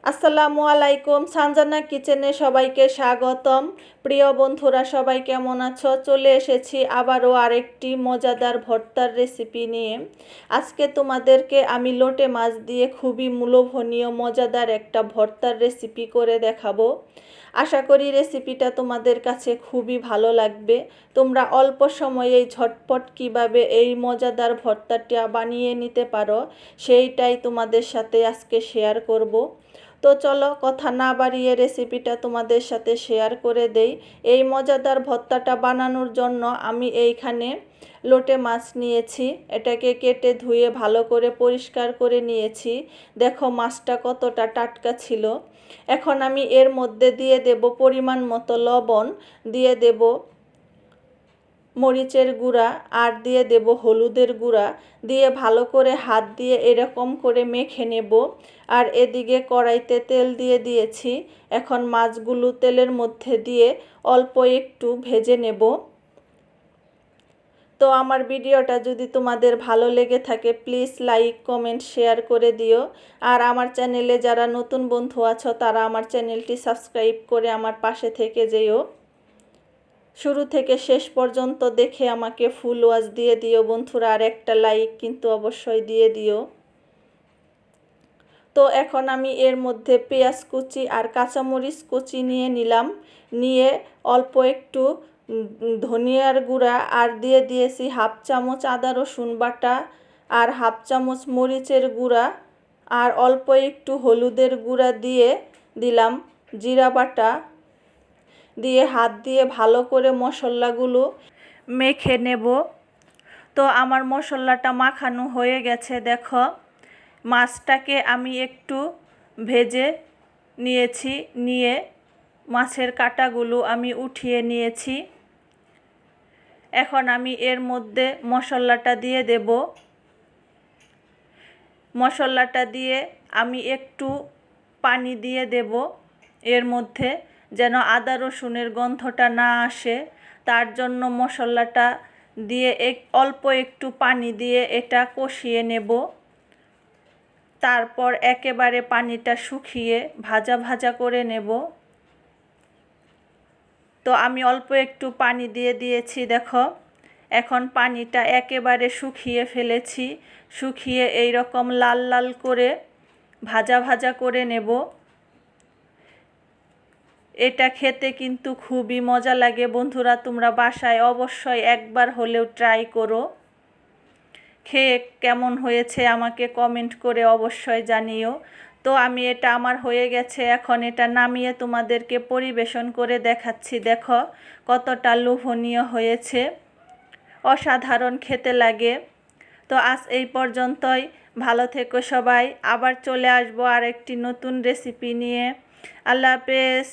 আসসালামু আলাইকুম, সানজানা কিচেনে সবাইকে স্বাগতম। প্রিয় বন্ধুরা, সবাই কেমন আছো? চলে এসেছি আবারও আরেকটি মজাদার ভর্তার রেসিপি নিয়ে। আজকে তোমাদেরকে আমি লোটে মাছ দিয়ে খুবই লোভনীয় মজাদার একটা ভর্তার রেসিপি করে দেখাবো। আশা করি রেসিপিটা তোমাদের কাছে খুবই ভালো লাগবে। তোমরা অল্প সময়েই ঝটপট কিভাবে এই মজাদার ভর্তাটা বানিয়ে নিতে পারো সেইটাই তোমাদের সাথে আজকে শেয়ার করব। তো চলো কথা না বাড়িয়ে রেসিপিটা তোমাদের সাথে শেয়ার করে দেই। এই মজাদার ভর্তাটা বানানোর জন্য আমি এইখানে লোটে মাছ নিয়েছি। এটাকে কেটে ধুয়ে ভালো করে পরিষ্কার করে নিয়েছি। দেখো মাছটা কতটা টাটকা ছিল। এখন আমি এর মধ্যে দিয়ে দেব পরিমাণ মতো লবণ, দিয়ে দেব মরিচের গুঁড়া আর দিয়ে দেব হলুদের গুঁড়া, দিয়ে ভালো করে হাত দিয়ে এরকম করে মেখে নেব। আর এদিকে কড়াইতে তেল দিয়ে দিয়েছি। এখন মাছগুলো তেলের মধ্যে দিয়ে অল্প একটু ভেজে নেব। তো আমার ভিডিওটা যদি তোমাদের ভালো লেগে থাকে প্লিজ লাইক কমেন্ট শেয়ার করে দিও। আর আমার চ্যানেলে যারা নতুন বন্ধু আছো তারা আমার চ্যানেলটি সাবস্ক্রাইব করে আমার পাশে থেকে যেও। শুরু থেকে শেষ পর্যন্ত দেখে আমাকে ফুল ওয়াচ দিয়ে দিও বন্ধুরা, আর একটা লাইক কিন্তু অবশ্যই দিয়ে দিও। তো এখন আমি এর মধ্যে পেঁয়াজ কুচি আর কাঁচামরিচ কুচি নিয়ে নিলাম। নিয়ে অল্প একটু ধনিয়ার গুঁড়া আর দিয়ে দিয়েছি হাফ চামচ আদা রসুন বাটা আর হাফ চামচ মরিচের গুঁড়া আর অল্প একটু হলুদের গুঁড়া দিয়ে দিলাম জিরা বাটা। দিয়ে হাত দিয়ে ভালো করে মশলাগুলো মেখে নেব। তো আমার মশলাটা মাখানো হয়ে গেছে। দেখো মাছটাকে আমি একটু ভেজে নিয়েছি, নিয়ে মাছের কাঁটাগুলো আমি উঠিয়ে নিয়েছি। এখন আমি এর মধ্যে মশলাটা দিয়ে দেব। মশলাটা দিয়ে আমি একটু পানি দিয়ে দেব এর মধ্যে, যেন আদা রসুনের গন্ধটা না আসে। তার জন্য মশলাটা দিয়ে অল্প একটু পানি দিয়ে এটা কষিয়ে নেব। তারপর একেবারে পানিটা শুকিয়ে ভাজা ভাজা করে নেব। তো আমি অল্প একটু পানি দিয়ে দিয়েছি। দেখো এখন পানিটা একেবারে শুকিয়ে ফেলেছি। শুকিয়ে এই রকম লাল লাল করে ভাজা ভাজা করে নেব। এটা খেতে কিন্তু খুবই মজা লাগে বন্ধুরা, তোমরা বাসায় অবশ্যই একবার হলেও ট্রাই করো। খেয়ে কেমন হয়েছে আমাকে কমেন্ট করে অবশ্যই জানিও। তো আমি এটা আমার হয়ে গেছে, এখন এটা নামিয়ে তোমাদেরকে পরিবেশন করে দেখাচ্ছি। দেখো কতটা লোভনীয় হয়েছে, অসাধারণ খেতে লাগে। তো আজ এই পর্যন্তই, ভালো থেকো সবাই। আবার চলে আসবো আরেকটি নতুন রেসিপি নিয়ে। আল্লাহ হাফেজ।